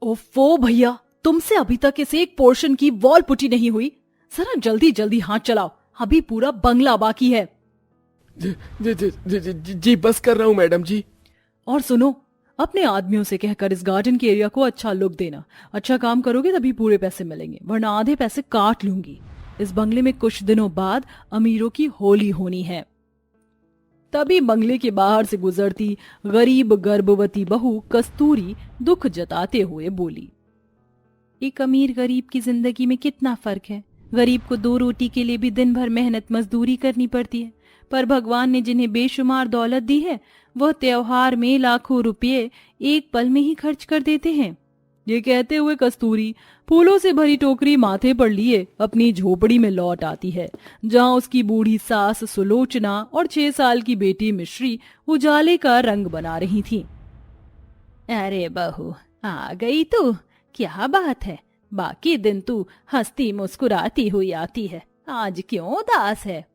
ओफो भैया, तुमसे अभी तक इस एक पोर्शन की वॉल पुटी नहीं हुई। जरा जल्दी जल्दी हाथ चलाओ, अभी पूरा बंगला बाकी है। जी बस कर रहा हूँ मैडम जी। और सुनो, अपने आदमियों से कहकर इस गार्डन के एरिया को अच्छा लुक देना। अच्छा काम करोगे तभी पूरे पैसे मिलेंगे, वरना आधे पैसे काट लूंगी। इस बंगले में कुछ दिनों बाद अमीरों की होली होनी है। तभी बंगले के बाहर से गुजरती गरीब गर्भवती बहू कस्तूरी दुख जताते हुए बोली, एक अमीर गरीब की जिंदगी में कितना फर्क है। गरीब को 2 रोटी के लिए भी दिन भर मेहनत मजदूरी करनी पड़ती है, पर भगवान ने जिन्हें बेशुमार दौलत दी है वह त्योहार में लाखों रुपये एक पल में ही खर्च कर देते हैं। ये कहते हुए कस्तूरी फूलों से भरी टोकरी माथे पर लिए अपनी झोपड़ी में लौट आती है, जहां उसकी बूढ़ी सास सुलोचना और 6 साल की बेटी मिश्री उजाले का रंग बना रही थीं। अरे बहू, आ गई तू, क्या बात है? बाकी दिन तू हंसती मुस्कुराती हुई आती है, आज क्यों उदास है?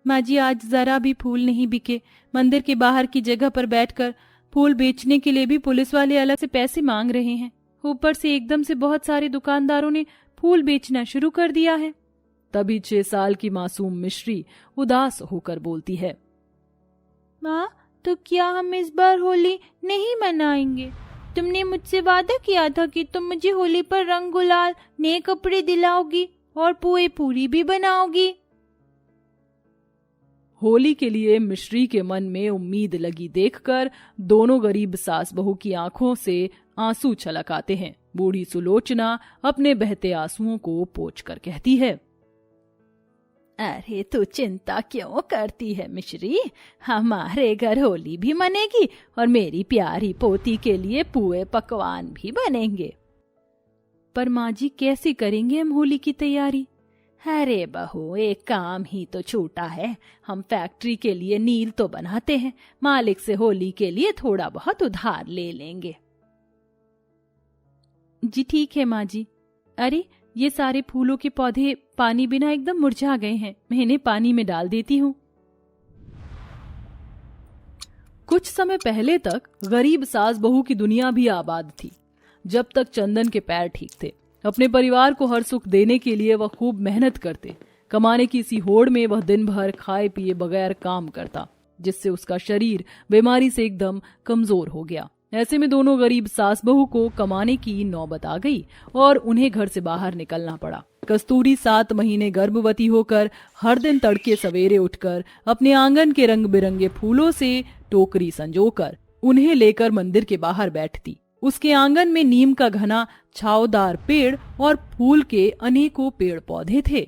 माँ जी, आज जरा भी फूल नहीं बिके। मंदिर के बाहर की जगह पर बैठकर फूल बेचने के लिए भी पुलिस वाले अलग से पैसे मांग रहे हैं। ऊपर से एकदम से बहुत सारे दुकानदारों ने फूल बेचना शुरू कर दिया है। तभी 6 साल की मासूम मिश्री उदास होकर बोलती है, माँ, तो क्या हम इस बार होली नहीं मनाएंगे? तुमने मुझसे वादा किया था कि तुम मुझे होली पर रंग गुलाल, नए कपड़े दिलाओगी और पुए पूरी भी बनाओगी। होली के लिए मिश्री के मन में उम्मीद लगी देखकर दोनों गरीब सास बहू की आंखों से आंसू छलक आते हैं। बूढ़ी सुलोचना अपने बहते आंसुओं को पोंछकर कहती है, अरे तू चिंता क्यों करती है मिश्री, हमारे घर होली भी मनेगी और मेरी प्यारी पोती के लिए पुए पकवान भी बनेंगे। पर माँ जी, कैसे करेंगे हम होली की तैयारी? अरे बहू, एक काम ही तो छूटा है। हम फैक्ट्री के लिए नील तो बनाते हैं, मालिक से होली के लिए थोड़ा बहुत उधार ले लेंगे। जी ठीक है माँ जी। अरे, ये सारे फूलों के पौधे पानी बिना एकदम मुरझा गए हैं, मैं इन्हें पानी में डाल देती हूँ। कुछ समय पहले तक गरीब सास बहू की दुनिया भी आबाद थी, जब तक चंदन के पैर ठीक थे। अपने परिवार को हर सुख देने के लिए वह खूब मेहनत करते। कमाने की इसी होड़ में वह दिन भर खाए पिए बगैर काम करता, जिससे उसका शरीर बीमारी से एकदम कमजोर हो गया। ऐसे में दोनों गरीब सास बहू को कमाने की नौबत आ गई और उन्हें घर से बाहर निकलना पड़ा। कस्तूरी 7 महीने गर्भवती होकर हर दिन तड़के सवेरे उठकर अपने आंगन के रंग बिरंगे फूलों से टोकरी संजोकर उन्हें लेकर मंदिर के बाहर बैठती। उसके आंगन में नीम का घना छावदार पेड़ और फूल के अनेकों पेड़ पौधे थे।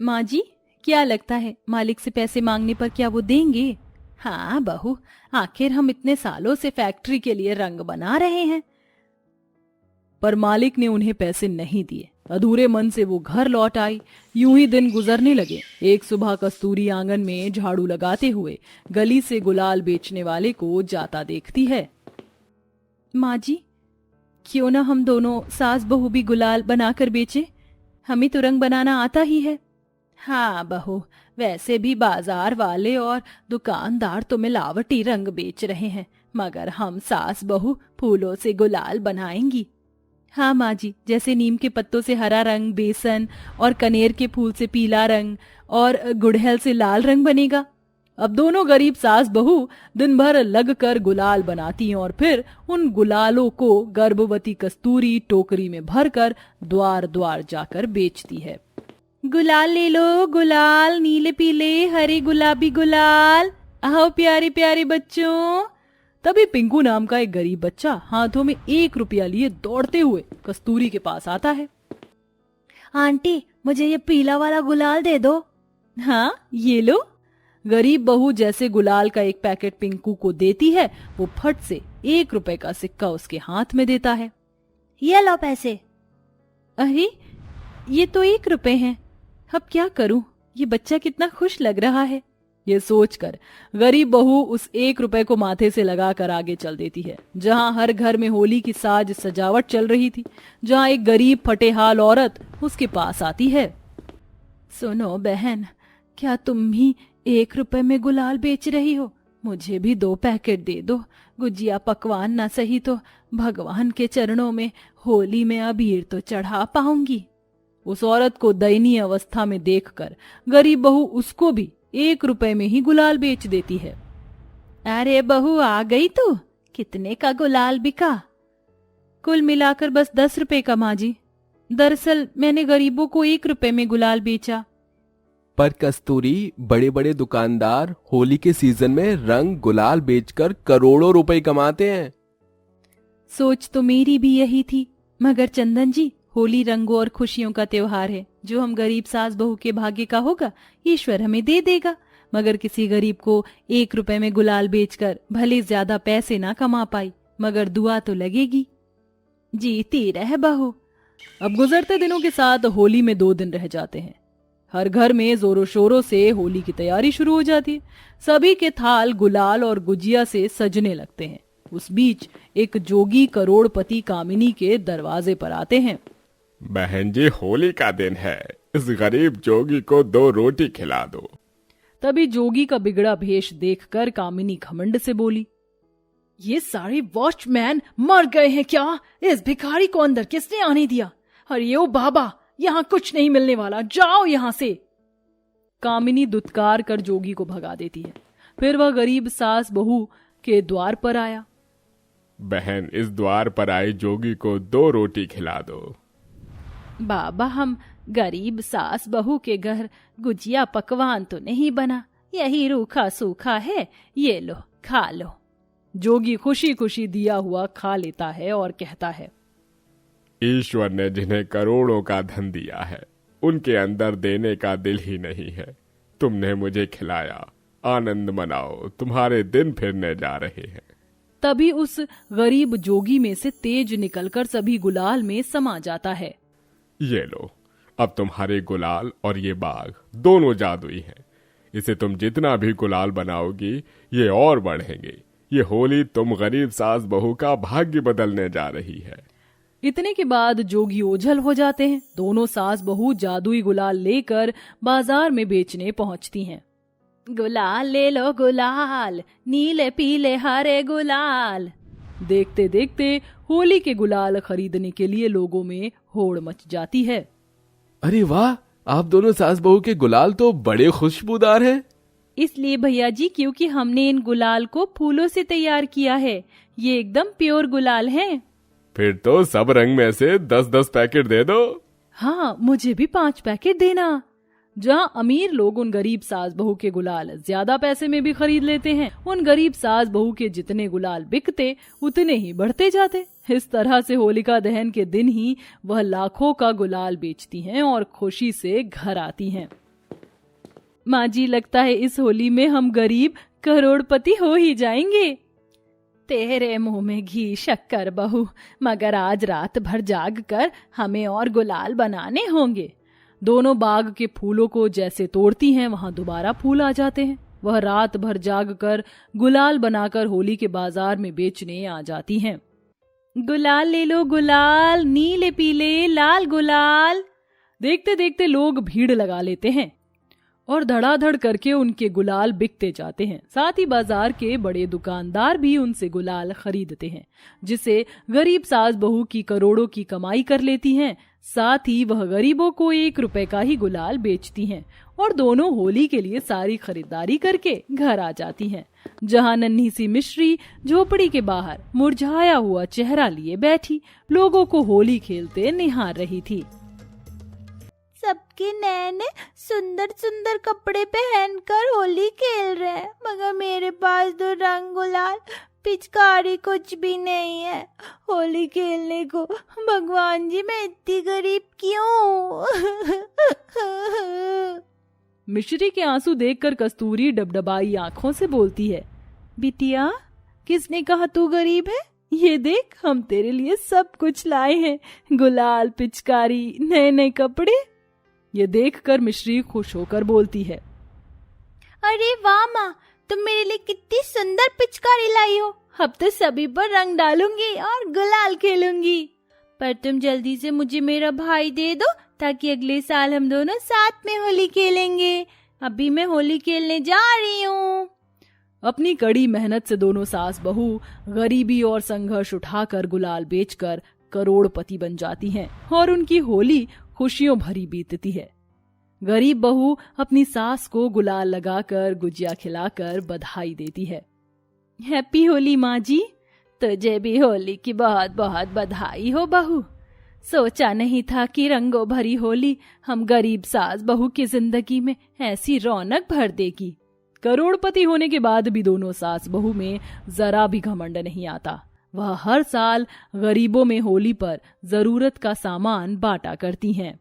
माँ जी, क्या लगता है मालिक से पैसे मांगने पर क्या वो देंगे? हाँ बहू, आखिर हम इतने सालों से फैक्ट्री के लिए रंग बना रहे हैं। पर मालिक ने उन्हें पैसे नहीं दिए। अधूरे मन से वो घर लौट आई। यूं ही दिन गुजरने लगे। एक सुबह कस्तूरी आंगन में झाड़ू लगाते हुए गली से गुलाल बेचने वाले को जाता देखती है। माँ जी, क्यों ना हम दोनों सास बहू भी गुलाल बनाकर बेचे? हमें तो रंग बनाना आता ही है। हाँ बहू, वैसे भी बाजार वाले और दुकानदार तो मिलावटी रंग बेच रहे हैं, मगर हम सास बहू फूलों से गुलाल बनाएंगी। हाँ माँ जी, जैसे नीम के पत्तों से हरा रंग, बेसन और कनेर के फूल से पीला रंग और गुड़हल से लाल रंग बनेगा। अब दोनों गरीब सास बहू दिन भर लगकर गुलाल बनाती हैं और फिर उन गुलालों को गर्भवती कस्तूरी टोकरी में भरकर द्वार द्वार जाकर बेचती है। गुलाल ले लो, गुलाल, नीले पीले हरे गुलाबी गुलाल, आओ प्यारे प्यारे बच्चों। तभी पिंकू नाम का एक गरीब बच्चा हाथों में 1 रुपया लिए दौड़ते हुए कस्तूरी के पास आता है। आंटी, मुझे ये पीला वाला गुलाल दे दो। हाँ, ये लो। गरीब बहू जैसे गुलाल का एक पैकेट पिंकू को देती है, वो फट से 1 रुपए का सिक्का उसके हाथ में देता है। ये लो पैसे। अरे, ये तो 1 रुपए हैं। अब क्या करूं? ये बच्चा कितना खुश लग रहा है। ये सोचकर गरीब बहू उस 1 रुपए को माथे से लगाकर आगे चल देती है, जहां हर घर में होली की साज सजावट चल रही थी। जहां एक गरीब फटेहाल औरत उसके पास आती है। सुनो बहन, क्या तुम भी 1 रुपए में गुलाल बेच रही हो? मुझे भी 2 पैकेट दे दो। गुजिया पकवान ना सही तो भगवान के चरणों में होली में अबीर तो चढ़ा पाऊंगी। उस औरत को दयनीय अवस्था में देखकर गरीब बहू उसको भी 1 रुपए में ही गुलाल बेच देती है। अरे बहू आ गई तू, कितने का गुलाल बिका? कुल मिलाकर बस 10 रुपए का माँ जी। दरअसल मैंने गरीबों को 1 रुपए में गुलाल बेचा। पर कस्तूरी, बड़े बड़े दुकानदार होली के सीजन में रंग गुलाल बेचकर करोड़ों रुपए कमाते हैं। सोच तो मेरी भी यही थी, मगर चंदन जी, होली रंगों और खुशियों का त्योहार है। जो हम गरीब सास बहू के भाग्य का होगा ईश्वर हमें दे देगा। मगर किसी गरीब को 1 रुपए में गुलाल बेचकर भले ज्यादा पैसे ना कमा पाई, मगर दुआ तो लगेगी। जीती रह बहू। अब गुजरते दिनों के साथ होली में 2 दिन रह जाते हैं। हर घर में जोरों शोरों से होली की तैयारी शुरू हो जाती है। सभी के थाल गुलाल और गुजिया से सजने लगते हैं। उस बीच एक जोगी करोड़पति कामिनी के दरवाजे पर आते हैं। बहन जी, होली का दिन है, इस गरीब जोगी को 2 रोटी खिला दो। तभी जोगी का बिगड़ा भेष देखकर कामिनी घमंड से बोली, ये सारे वॉचमैन मर गए हैं क्या? इस भिखारी को अंदर किसने आने दिया? अरे ओ बाबा, यहाँ कुछ नहीं मिलने वाला, जाओ यहाँ से। कामिनी दुत्कार कर जोगी को भगा देती है। फिर वह गरीब सास बहू के द्वार पर आया। बहन, इस द्वार पर आए जोगी को 2 रोटी खिला दो। बाबा, हम गरीब सास बहू के घर गुजिया पकवान तो नहीं बना, यही रूखा सूखा है, ये लो खा लो। जोगी खुशी खुशी दिया हुआ खा लेता है और कहता है, ईश्वर ने जिन्हें करोड़ों का धन दिया है, उनके अंदर देने का दिल ही नहीं है। तुमने मुझे खिलाया, आनंद मनाओ, तुम्हारे दिन फिरने जा रहे हैं। तभी उस गरीब जोगी में से तेज निकलकर सभी गुलाल में समा जाता है। ये लो, अब तुम्हारे गुलाल और ये बाग दोनों जादुई हैं। इसे तुम जितना भी गुलाल बनाओगी ये और बढ़ेंगे। ये होली तुम गरीब सास बहू का भाग्य बदलने जा रही है। इतने के बाद जोगी ओझल हो जाते हैं। दोनों सास बहू जादुई गुलाल लेकर बाजार में बेचने पहुंचती हैं। गुलाल ले लो गुलाल, नीले पीले हरे गुलाल। देखते देखते होली के गुलाल खरीदने के लिए लोगों में होड़ मच जाती है। अरे वाह, आप दोनों सास बहू के गुलाल तो बड़े खुशबूदार हैं। इसलिए भैया जी, क्योंकि हमने इन गुलाल को फूलों से तैयार किया है। ये एकदम प्योर गुलाल हैं। फिर तो सब रंग में से 10-10 पैकेट दे दो। हाँ, मुझे भी 5 पैकेट देना। जहाँ अमीर लोग उन गरीब सास बहू के गुलाल ज्यादा पैसे में भी खरीद लेते हैं, उन गरीब सास बहू के जितने गुलाल बिकते उतने ही बढ़ते जाते। इस तरह से होलिका दहन के दिन ही वह लाखों का गुलाल बेचती हैं और खुशी से घर आती हैं। माँ जी, लगता है इस होली में हम गरीब करोड़पति हो ही जाएंगे। तेरे मुंह में घी शक्कर बहू, मगर आज रात भर जाग कर हमें और गुलाल बनाने होंगे। दोनों बाग के फूलों को जैसे तोड़ती हैं, वहां दोबारा फूल आ जाते हैं। वह रात भर जाग कर गुलाल बनाकर होली के बाजार में बेचने आ जाती हैं। गुलाल ले लो गुलाल, नीले पीले लाल गुलाल। देखते देखते लोग भीड़ लगा लेते हैं और धड़ाधड़ करके उनके गुलाल बिकते जाते हैं। साथ ही बाजार के बड़े दुकानदार भी उनसे गुलाल खरीदते हैं, जिसे गरीब सास बहू की करोड़ों की कमाई कर लेती हैं। साथ ही वह गरीबों को 1 रुपए का ही गुलाल बेचती हैं और दोनों होली के लिए सारी खरीदारी करके घर आ जाती हैं। जहां नन्ही सी मिश्री झोपड़ी के बाहर मुरझाया हुआ चेहरा लिए बैठी लोगों को होली खेलते निहार रही थी। सबके नए नए सुंदर सुंदर कपड़े पहनकर होली खेल रहे हैं, मगर मेरे पास तो रंग गुलाल पिचकारी कुछ भी नहीं है होली खेलने को। भगवान जी, मैं इतनी गरीब क्यों? मिश्री के आंसू देखकर कस्तूरी डबडबाई आंखों से बोलती है, बिटिया, किसने कहा तू गरीब है? ये देख, हम तेरे लिए सब कुछ लाए हैं, गुलाल, पिचकारी, नए नए कपड़े। ये देखकर मिश्री खुश होकर बोलती है, अरे वाह माँ, तुम मेरे लिए कितनी सुंदर पिचकारी लाई हो। अब तो सभी पर रंग डालूंगी और गुलाल खेलूंगी। पर तुम जल्दी से मुझे मेरा भाई दे दो, ताकि अगले साल हम दोनों साथ में होली खेलेंगे। अभी मैं होली खेलने जा रही हूँ। अपनी कड़ी मेहनत से दोनों सास बहू गरीबी और संघर्ष उठाकर गुलाल बेचकर करोड़पति बन जाती हैं और उनकी होली खुशियों भरी बीतती है। गरीब बहू अपनी सास को गुलाल लगाकर गुजिया खिलाकर बधाई देती है। हैप्पी होली माँ जी। तुझे भी होली की बहुत बहुत बधाई हो बहू। सोचा नहीं था कि रंगों भरी होली हम गरीब सास बहू की जिंदगी में ऐसी रौनक भर देगी। करोड़पति होने के बाद भी दोनों सास बहू में जरा भी घमंड नहीं आता। वह हर साल गरीबों में होली पर जरूरत का सामान बांटा करती हैं।